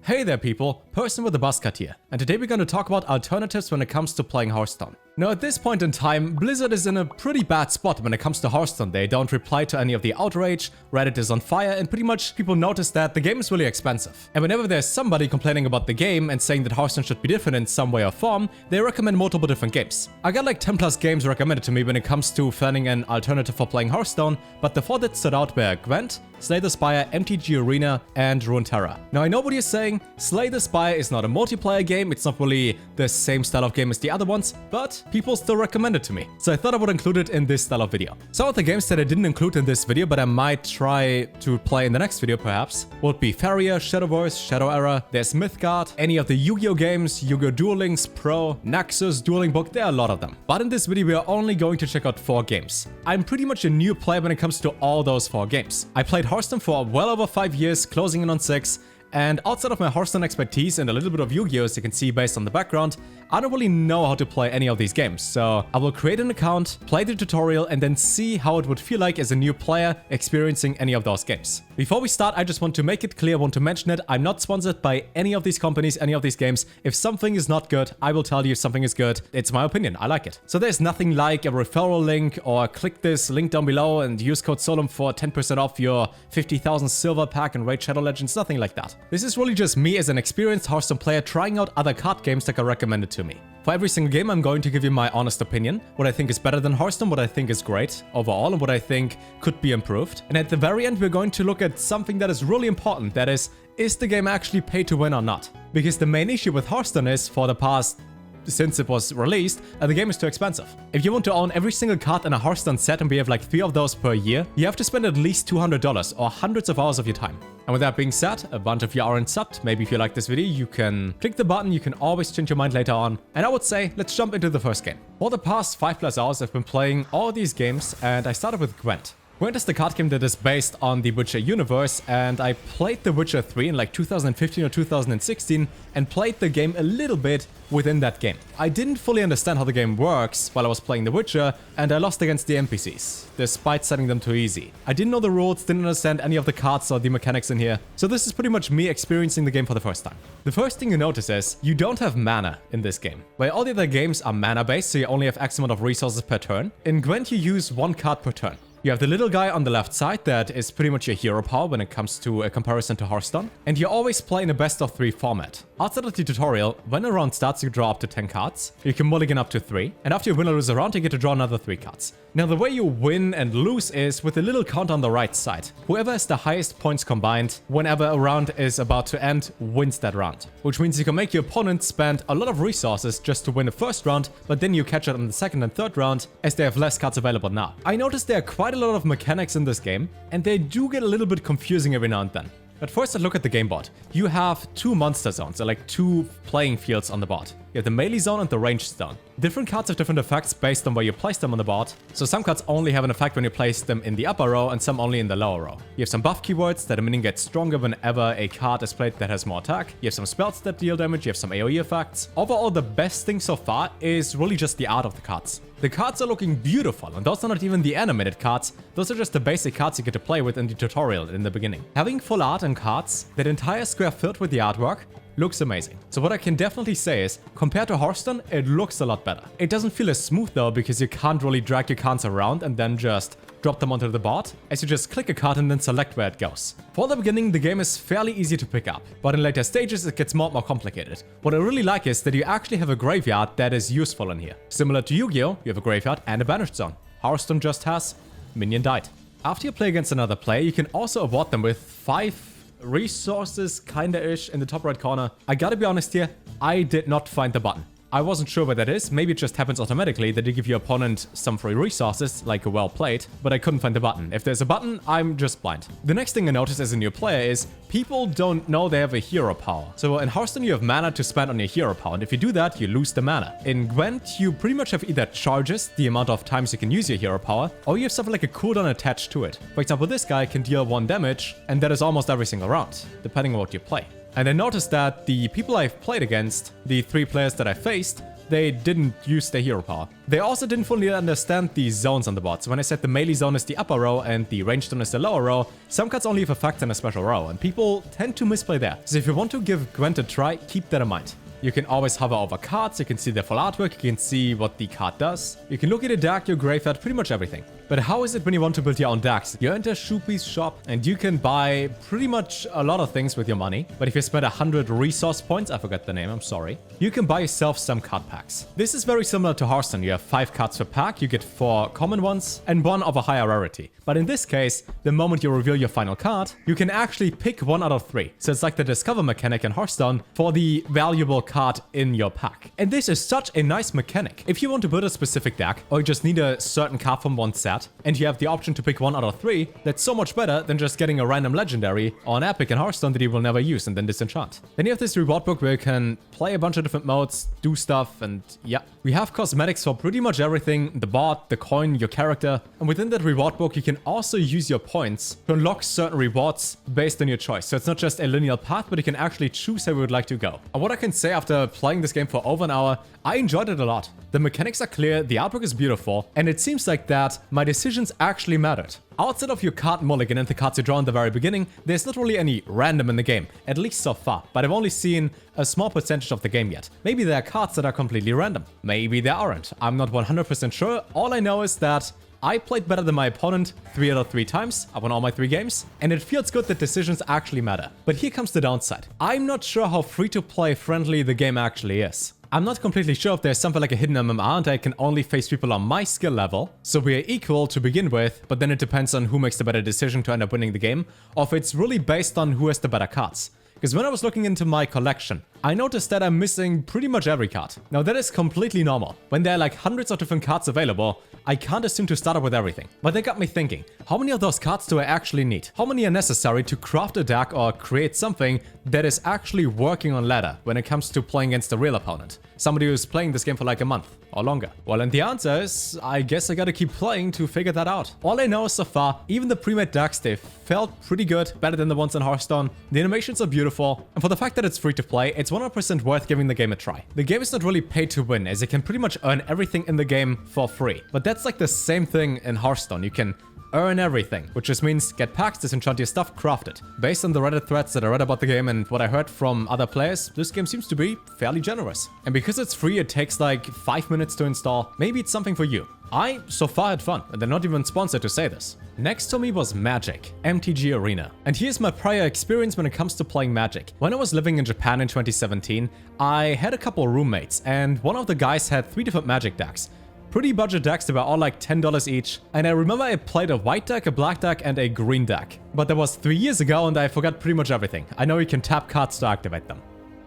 Hey there people, Person with the Buzz Cut here, and today we're going to talk about alternatives when it comes to playing Hearthstone. Now at this point in time, Blizzard is in a pretty bad spot when it comes to Hearthstone. They don't reply to any of the outrage, Reddit is on fire, and pretty much people notice that the game is really expensive. And whenever there's somebody complaining about the game and saying that Hearthstone should be different in some way or form, they recommend multiple different games. I got like 10 plus games recommended to me when it comes to finding an alternative for playing Hearthstone, but the 4 that stood out were Gwent, Slay the Spire, MTG Arena, and Runeterra. Now I know what you're saying, Slay the Spire is not a multiplayer game, it's not really the same style of game as the other ones, but people still recommend it to me. So I thought I would include it in this style of video. Some of the games that I didn't include in this video, but I might try to play in the next video perhaps, would be Farrier, Shadowverse, Shadow Era, there's Mythgard, any of the Yu-Gi-Oh games, Yu-Gi-Oh! Duel Links Pro, Naxos, Dueling Book, there are a lot of them. But in this video we are only going to check out 4 games. I'm pretty much a new player when it comes to all those 4 games. I played Hearthstone for well over 5 years, closing in on 6, and outside of my Hearthstone expertise and a little bit of Yu-Gi-Oh! As you can see based on the background, I don't really know how to play any of these games. So I will create an account, play the tutorial, and then see how it would feel like as a new player experiencing any of those games. Before we start, I just want to make it clear, I want to mention it, I'm not sponsored by any of these companies, any of these games. If something is not good, I will tell you if something is good. It's my opinion, I like it. So there's nothing like a referral link or click this link down below and use code Solem for 10% off your 50,000 silver pack and Raid Shadow Legends, nothing like that. This is really just me as an experienced Hearthstone player trying out other card games that are recommended to me. For every single game, I'm going to give you my honest opinion, what I think is better than Hearthstone, what I think is great overall, and what I think could be improved. And at the very end, we're going to look at something that is really important, that is the game actually pay to win or not? Because the main issue with Hearthstone is, for the past since it was released, the game is too expensive. If you want to own every single card in a Hearthstone set, and we have like 3 of those per year, you have to spend at least $200 or hundreds of hours of your time. And with that being said, a bunch of you aren't subbed. Maybe if you like this video, you can click the button, you can always change your mind later on. And I would say, let's jump into the first game. For the past 5+ hours, I've been playing all these games, and I started with Gwent. Gwent is the card game that is based on the Witcher universe, and I played The Witcher 3 in like 2015 or 2016 and played the game a little bit within that game. I didn't fully understand how the game works while I was playing The Witcher, and I lost against the NPCs, despite setting them too easy. I didn't know the rules, didn't understand any of the cards or the mechanics in here, so this is pretty much me experiencing the game for the first time. The first thing you notice is, you don't have mana in this game. While all the other games are mana based, so you only have X amount of resources per turn, in Gwent you use 1 card per turn. You have the little guy on the left side that is pretty much your hero power when it comes to a comparison to Hearthstone. And you always play in a best of 3 format. Outside of the tutorial, when a round starts you draw up to 10 cards, you can mulligan up to 3, and after you win or lose a round you get to draw another 3 cards. Now the way you win and lose is with a little count on the right side. Whoever has the highest points combined, whenever a round is about to end, wins that round. Which means you can make your opponent spend a lot of resources just to win the first round, but then you catch it on the second and third round as they have less cards available now. I noticed there are quite a lot of mechanics in this game, and they do get a little bit confusing every now and then. But first, let's look at the game board. You have 2 monster zones, so like 2 playing fields on the board. You have the melee zone and the ranged zone. Different cards have different effects based on where you place them on the board. So some cards only have an effect when you place them in the upper row and some only in the lower row. You have some buff keywords that a minion gets stronger whenever a card is played that has more attack. You have some spells that deal damage. You have some AoE effects. Overall, the best thing so far is really just the art of the cards. The cards are looking beautiful, and those are not even the animated cards. Those are just the basic cards you get to play with in the tutorial in the beginning. Having full art and cards, that entire square filled with the artwork, looks amazing. So what I can definitely say is, compared to Hearthstone, it looks a lot better. It doesn't feel as smooth though, because you can't really drag your cards around and then just drop them onto the board, as you just click a card and then select where it goes. For the beginning, the game is fairly easy to pick up, but in later stages it gets more and more complicated. What I really like is that you actually have a graveyard that is useful in here. Similar to Yu-Gi-Oh, you have a graveyard and a banished zone. Hearthstone just has minion died. After you play against another player, you can also award them with 5 resources, kinda-ish, in the top right corner. I gotta be honest here, I did not find the button. I wasn't sure where that is. Maybe it just happens automatically that you give your opponent some free resources, like a well played, but I couldn't find the button. If there's a button, I'm just blind. The next thing I noticed as a new player is people don't know they have a hero power. So in Hearthstone, you have mana to spend on your hero power, and if you do that, you lose the mana. In Gwent, you pretty much have either charges, the amount of times you can use your hero power, or you have something like a cooldown attached to it. For example, this guy can deal 1 damage, and that is almost every single round, depending on what you play. And I noticed that the people I've played against, the 3 players that I faced, they didn't use their hero power. They also didn't fully understand the zones on the board. So when I said the melee zone is the upper row and the range zone is the lower row, some cards only have effects in a special row, and people tend to misplay there. So if you want to give Gwent a try, keep that in mind. You can always hover over cards, you can see the full artwork, you can see what the card does. You can look at your deck, your graveyard, pretty much everything. But how is it when you want to build your own decks? You enter Shupi's shop and you can buy pretty much a lot of things with your money. But if you spend 100 resource points, I forgot the name, I'm sorry, you can buy yourself some card packs. This is very similar to Hearthstone. You have 5 cards per pack, you get 4 common ones and 1 of a higher rarity. But in this case, the moment you reveal your final card, you can actually pick 1 out of 3. So it's like the discover mechanic in Hearthstone for the valuable card in your pack. And this is such a nice mechanic. If you want to build a specific deck, or you just need a certain card from one set, and you have the option to pick 1 out of 3, that's so much better than just getting a random legendary or an epic in Hearthstone that you will never use and then disenchant. Then you have this reward book where you can play a bunch of different modes, do stuff, and yeah. We have cosmetics for pretty much everything, the bot, the coin, your character, and within that reward book you can also use your points to unlock certain rewards based on your choice. So it's not just a linear path, but you can actually choose how you would like to go. And what I can say after playing this game for over an hour, I enjoyed it a lot. The mechanics are clear, the artwork is beautiful, and it seems like that my decisions actually mattered. Outside of your card mulligan and the cards you draw in the very beginning, there's not really any random in the game, at least so far, but I've only seen a small percentage of the game yet. Maybe there are cards that are completely random. Maybe there aren't. I'm not 100% sure. All I know is that I played better than my opponent 3 out of 3 times. I won all my 3 games, and it feels good that decisions actually matter. But here comes the downside. I'm not sure how free-to-play friendly the game actually is. I'm not completely sure if there's something like a hidden MMR and I can only face people on my skill level, so we're equal to begin with, but then it depends on who makes the better decision to end up winning the game, or if it's really based on who has the better cards. Because when I was looking into my collection, I noticed that I'm missing pretty much every card. Now that is completely normal. When there are like hundreds of different cards available, I can't assume to start up with everything. But that got me thinking, how many of those cards do I actually need? How many are necessary to craft a deck or create something that is actually working on ladder when it comes to playing against a real opponent? Somebody who's playing this game for like a month or longer. Well, and the answer is, I guess I gotta keep playing to figure that out. All I know is so far, even the pre-made decks, they felt pretty good, better than the ones in Hearthstone. The animations are beautiful, and for the fact that it's free to play, it's 100% worth giving the game a try. The game is not really paid to win, as you can pretty much earn everything in the game for free. But that's like the same thing in Hearthstone. You can earn everything, which just means get packs, disenchant your stuff, craft it. Based on the Reddit threads that I read about the game and what I heard from other players, this game seems to be fairly generous. And because it's free, it takes like 5 minutes to install. Maybe it's something for you. I so far had fun, and they're not even sponsored to say this. Next to me was Magic, MTG Arena. And here's my prior experience when it comes to playing Magic. When I was living in Japan in 2017, I had a couple roommates, and one of the guys had 3 different Magic decks. Pretty budget decks, they were all like $10 each. And I remember I played a white deck, a black deck, and a green deck. But that was 3 years ago and I forgot pretty much everything. I know you can tap cards to activate them.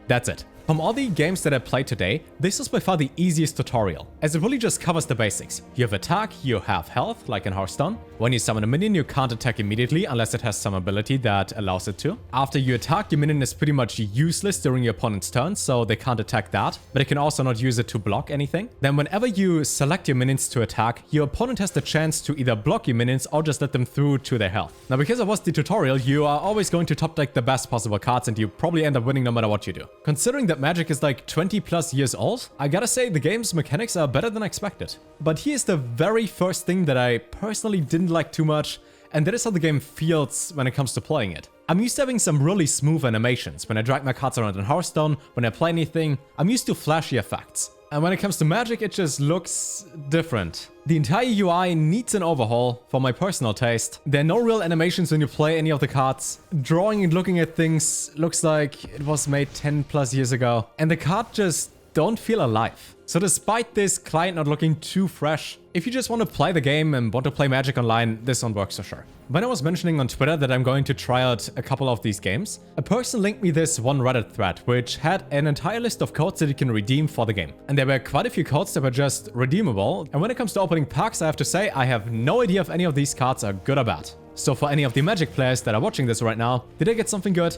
That's it. From all the games that I played today, this is by far the easiest tutorial, as it really just covers the basics. You have attack, you have health, like in Hearthstone. When you summon a minion, you can't attack immediately unless it has some ability that allows it to. After you attack, your minion is pretty much useless during your opponent's turn, so they can't attack that, but it can also not use it to block anything. Then whenever you select your minions to attack, your opponent has the chance to either block your minions or just let them through to their health. Now, because I watched the tutorial, you are always going to top deck the best possible cards and you probably end up winning no matter what you do. Considering that Magic is like 20 plus years old, I gotta say the game's mechanics are better than expected. But here's the very first thing that I personally didn't like too much, and that is how the game feels when it comes to playing it. I'm used to having some really smooth animations. When I drag my cards around in Hearthstone, when I play anything, I'm used to flashy effects. And when it comes to Magic, it just looks different. The entire UI needs an overhaul, for my personal taste. There are no real animations when you play any of the cards. Drawing and looking at things looks like it was made 10 plus years ago. And the cards just don't feel alive. So despite this client not looking too fresh, if you just want to play the game and want to play Magic online, this one works for sure. When I was mentioning on Twitter that I'm going to try out a couple of these games, a person linked me this one Reddit thread, which had an entire list of codes that you can redeem for the game. And there were quite a few codes that were just redeemable. And when it comes to opening packs, I have to say, I have no idea if any of these cards are good or bad. So for any of the Magic players that are watching this right now, did I get something good?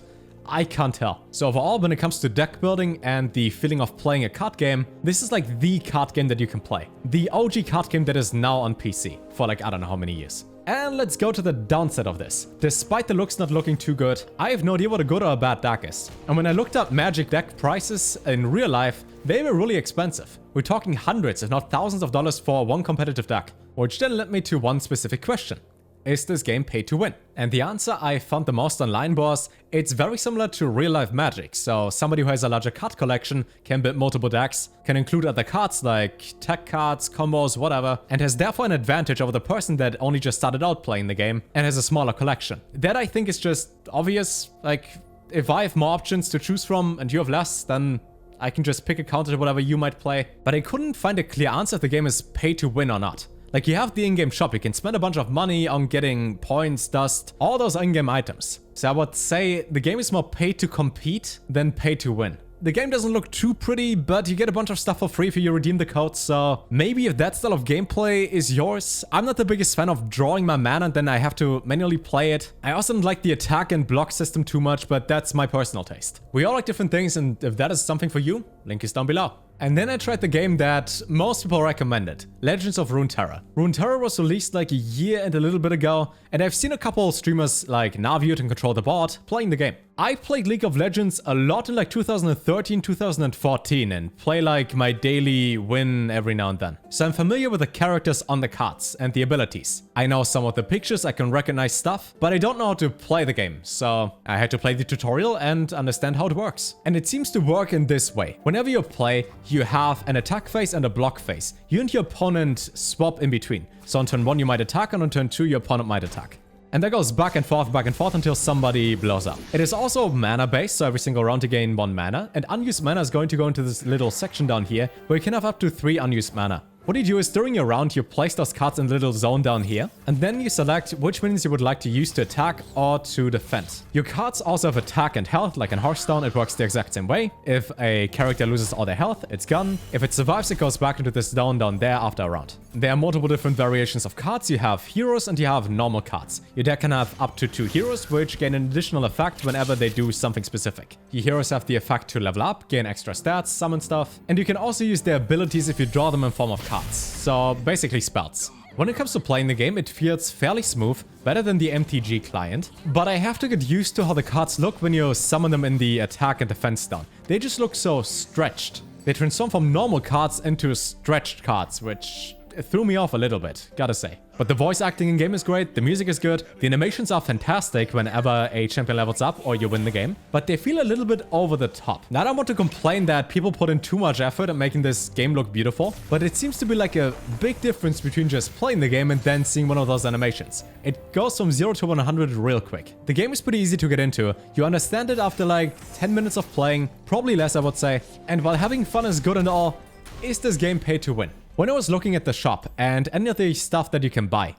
I can't tell. So overall, when it comes to deck building and the feeling of playing a card game, this is like the card game that you can play. The OG card game that is now on PC for like, I don't know how many years. And let's go to the downside of this. Despite the looks not looking too good, I have no idea what a good or a bad deck is. And when I looked up Magic deck prices in real life, they were really expensive. We're talking hundreds if not thousands of dollars for one competitive deck. Which then led me to one specific question. Is this game pay to win? And the answer I found the most online was, it's very similar to real-life Magic. So somebody who has a larger card collection can build multiple decks, can include other cards like tech cards, combos, whatever, and has therefore an advantage over the person that only just started out playing the game and has a smaller collection. That I think is just obvious. Like, if I have more options to choose from and you have less, then I can just pick a counter to whatever you might play. But I couldn't find a clear answer if the game is pay to win or not. Like, you have the in-game shop, you can spend a bunch of money on getting points, dust, all those in-game items. So I would say the game is more pay to compete than pay to win. The game doesn't look too pretty, but you get a bunch of stuff for free if you redeem the code, so maybe if that style of gameplay is yours. I'm not the biggest fan of drawing my mana and then I have to manually play it. I also don't like the attack and block system too much, but that's my personal taste. We all like different things, and if that is something for you, link is down below. And then I tried the game that most people recommended, Legends of Runeterra. Runeterra was released like a year and a little bit ago, and I've seen a couple streamers like Naviot and Control the Board playing the game. I played League of Legends a lot in like 2013, 2014 and play like my daily win every now and then. So I'm familiar with the characters on the cards and the abilities. I know some of the pictures, I can recognize stuff, but I don't know how to play the game. So I had to play the tutorial and understand how it works. And it seems to work in this way. Whenever you play, you have an attack phase and a block phase. You and your opponent swap in between. So on turn 1 you might attack, and on turn 2 your opponent might attack. And that goes back and forth until somebody blows up. It is also mana based, so every single round you gain 1 mana. And unused mana is going to go into this little section down here, where you can have up to 3 unused mana. What you do is during your round, you place those cards in a little zone down here, and then you select which minions you would like to use to attack or to defend. Your cards also have attack and health, like in Hearthstone, it works the exact same way. If a character loses all their health, it's gone. If it survives, it goes back into this zone down there after a round. There are multiple different variations of cards. You have heroes and you have normal cards. Your deck can have up to 2 heroes, which gain an additional effect whenever they do something specific. Your heroes have the effect to level up, gain extra stats, summon stuff, and you can also use their abilities if you draw them in form of cards. So basically spells. When it comes to playing the game, it feels fairly smooth, better than the MTG client, but I have to get used to how the cards look when you summon them in the attack and defense down. They just look so stretched. They transform from normal cards into stretched cards, which threw me off a little bit, gotta say. But the voice acting in game is great, the music is good, the animations are fantastic whenever a champion levels up or you win the game, but they feel a little bit over the top. Now I don't want to complain that people put in too much effort at making this game look beautiful, but it seems to be like a big difference between just playing the game and then seeing one of those animations. It goes from 0 to 100 real quick. The game is pretty easy to get into, you understand it after like 10 minutes of playing, probably less I would say, and while having fun is good and all, is this game pay to win? When I was looking at the shop and any of the stuff that you can buy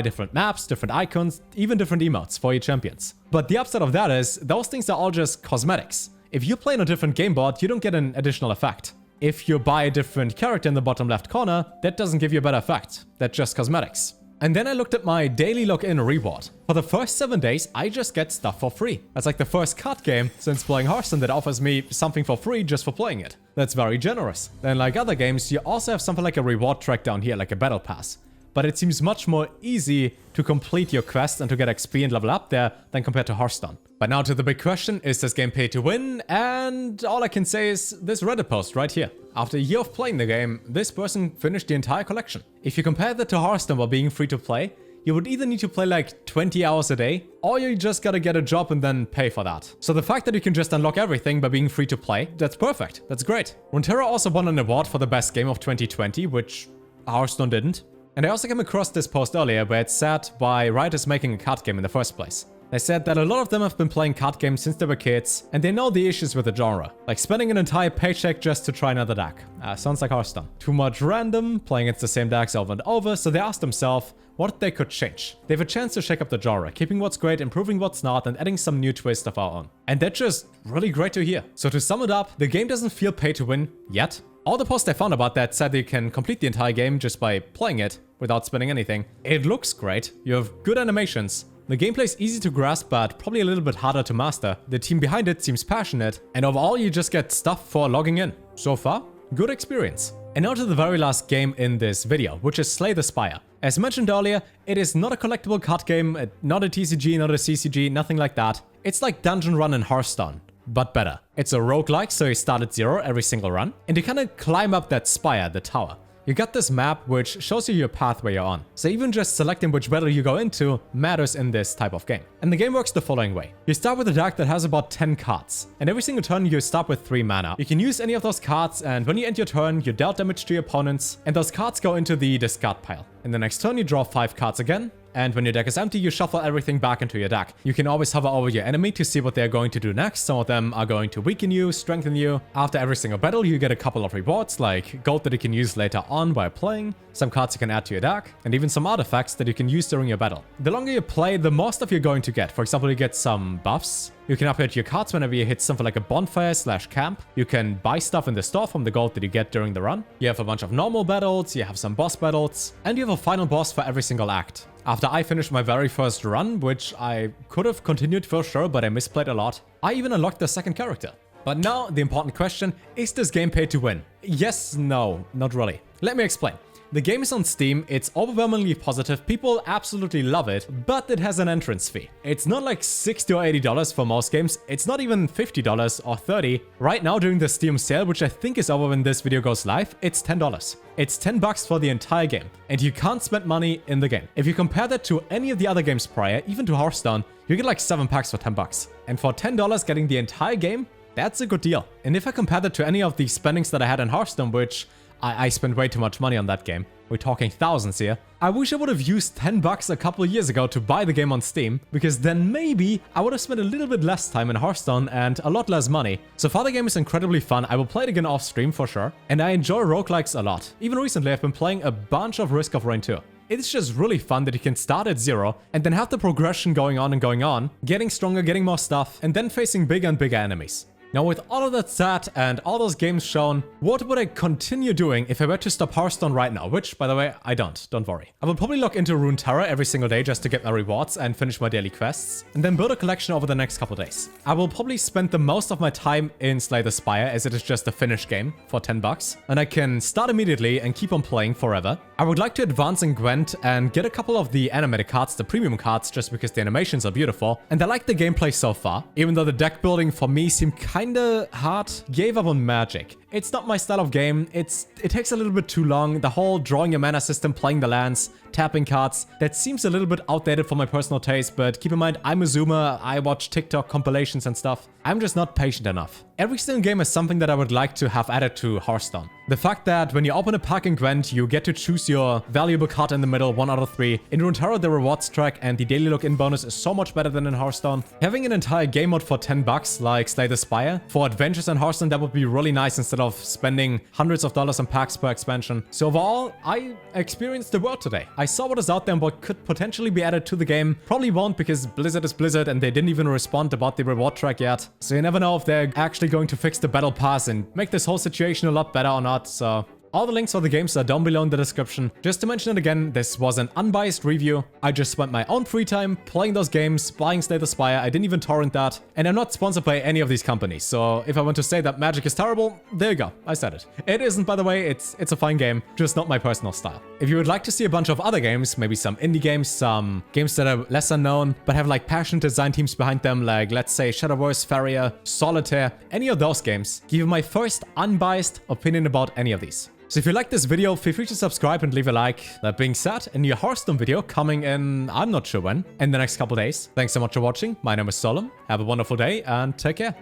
different maps, different icons, even different emotes for your champions. But the upside of that is, those things are all just cosmetics. If you play on a different game board, you don't get an additional effect. If you buy a different character in the bottom left corner, that doesn't give you a better effect. That's just cosmetics. And then I looked at my daily login reward. For the first 7 days, I just get stuff for free. That's like the first card game since playing Hearthstone that offers me something for free just for playing it. That's very generous. Then like other games, you also have something like a reward track down here, like a battle pass. But it seems much more easy to complete your quest and to get XP and level up there than compared to Hearthstone. But now to the big question, is this game pay to win? And all I can say is this Reddit post right here. After a year of playing the game, this person finished the entire collection. If you compare that to Hearthstone while being free to play, you would either need to play like 20 hours a day, or you just gotta get a job and then pay for that. So the fact that you can just unlock everything by being free to play, that's perfect. That's great. Runeterra also won an award for the best game of 2020, which Hearthstone didn't. And I also came across this post earlier where it said why Riot is making a card game in the first place. They said that a lot of them have been playing card games since they were kids, and they know the issues with the genre, like spending an entire paycheck just to try another deck. Sounds like Hearthstone. Too much random, playing against the same decks over and over, so they asked themselves what they could change. They have a chance to shake up the genre, keeping what's great, improving what's not, and adding some new twist of our own. And that's just really great to hear. So to sum it up, the game doesn't feel pay to win yet. All the posts I found about that said you can complete the entire game just by playing it without spending anything. It looks great, you have good animations. The gameplay is easy to grasp, but probably a little bit harder to master. The team behind it seems passionate, and overall you just get stuff for logging in. So far, good experience. And now to the very last game in this video, which is Slay the Spire. As mentioned earlier, it is not a collectible card game, not a TCG, not a CCG, nothing like that. It's like Dungeon Run in Hearthstone, but better. It's a roguelike, so you start at 0 every single run, and you kind of climb up that spire, the tower. You got this map which shows you your path where you're on. So even just selecting which battle you go into matters in this type of game. And the game works the following way. You start with a deck that has about 10 cards. And every single turn you start with 3 mana. You can use any of those cards, and when you end your turn, you dealt damage to your opponents, and those cards go into the discard pile. In the next turn you draw 5 cards again. And when your deck is empty, you shuffle everything back into your deck. You can always hover over your enemy to see what they're going to do next. Some of them are going to weaken you, strengthen you. After every single battle, you get a couple of rewards, like gold that you can use later on while playing, some cards you can add to your deck, and even some artifacts that you can use during your battle. The longer you play, the more stuff you're going to get. For example, you get some buffs. You can upgrade your cards whenever you hit something like a bonfire/camp. You can buy stuff in the store from the gold that you get during the run. You have a bunch of normal battles, you have some boss battles, and you have a final boss for every single act. After I finished my very first run, which I could have continued for sure, but I misplayed a lot, I even unlocked the second character. But now, the important question, is this game paid to win? Yes, no, not really. Let me explain. The game is on Steam, it's overwhelmingly positive, people absolutely love it, but it has an entrance fee. It's not like $60 or $80 for most games, it's not even $50 or $30. Right now during the Steam sale, which I think is over when this video goes live, it's $10. It's $10 for the entire game, and you can't spend money in the game. If you compare that to any of the other games prior, even to Hearthstone, you get like 7 packs for $10. And for $10 getting the entire game, that's a good deal. And if I compare that to any of the spendings that I had in Hearthstone, which I spent way too much money on that game. We're talking thousands here. I wish I would have used $10 a couple of years ago to buy the game on Steam, because then maybe I would have spent a little bit less time in Hearthstone and a lot less money. So far the game is incredibly fun. I will play it again off stream for sure. And I enjoy roguelikes a lot. Even recently I've been playing a bunch of Risk of Rain 2. It's just really fun that you can start at 0 and then have the progression going on, getting stronger, getting more stuff, and then facing bigger and bigger enemies. Now with all of that said and all those games shown, what would I continue doing if I were to stop Hearthstone right now? Which, by the way, I don't worry. I will probably log into Runeterra every single day just to get my rewards and finish my daily quests, and then build a collection over the next couple days. I will probably spend the most of my time in Slay the Spire, as it is just a finished game for $10, and I can start immediately and keep on playing forever. I would like to advance in Gwent and get a couple of the animated cards, the premium cards, just because the animations are beautiful, and I like the gameplay so far, even though the deck building for me seemed kinda hard. Gave up on Magic. It's not my style of game, it takes a little bit too long, the whole drawing your mana system, playing the lands, tapping cards, that seems a little bit outdated for my personal taste, but keep in mind, I'm a zoomer, I watch TikTok compilations and stuff. I'm just not patient enough. Every single game is something that I would like to have added to Hearthstone. The fact that when you open a pack in Gwent, you get to choose your valuable card in the middle, 1 out of 3. In Runeterra, the rewards track and the daily login bonus is so much better than in Hearthstone. Having an entire game mode for $10, like Slay the Spire, for adventures in Hearthstone, that would be really nice instead of spending hundreds of dollars on packs per expansion. So overall, I experienced the world today. I saw what is out there and what could potentially be added to the game. Probably won't, because Blizzard is Blizzard and they didn't even respond about the reward track yet. So you never know if they're actually going to fix the battle pass and make this whole situation a lot better or not. So all the links for the games are down below in the description. Just to mention it again, this was an unbiased review. I just spent my own free time playing those games, buying Slay the Spire. I didn't even torrent that. And I'm not sponsored by any of these companies. So if I want to say that Magic is terrible, there you go. I said it. It isn't, by the way. It's a fine game, just not my personal style. If you would like to see a bunch of other games, maybe some indie games, some games that are lesser known, but have like passionate design teams behind them, like let's say Shadowverse, Farrier, Solitaire, any of those games, give you my first unbiased opinion about any of these. So if you like this video, feel free to subscribe and leave a like. That being said, a new Hearthstone video coming in, I'm not sure when, in the next couple days. Thanks so much for watching. My name is Solem. Have a wonderful day and take care.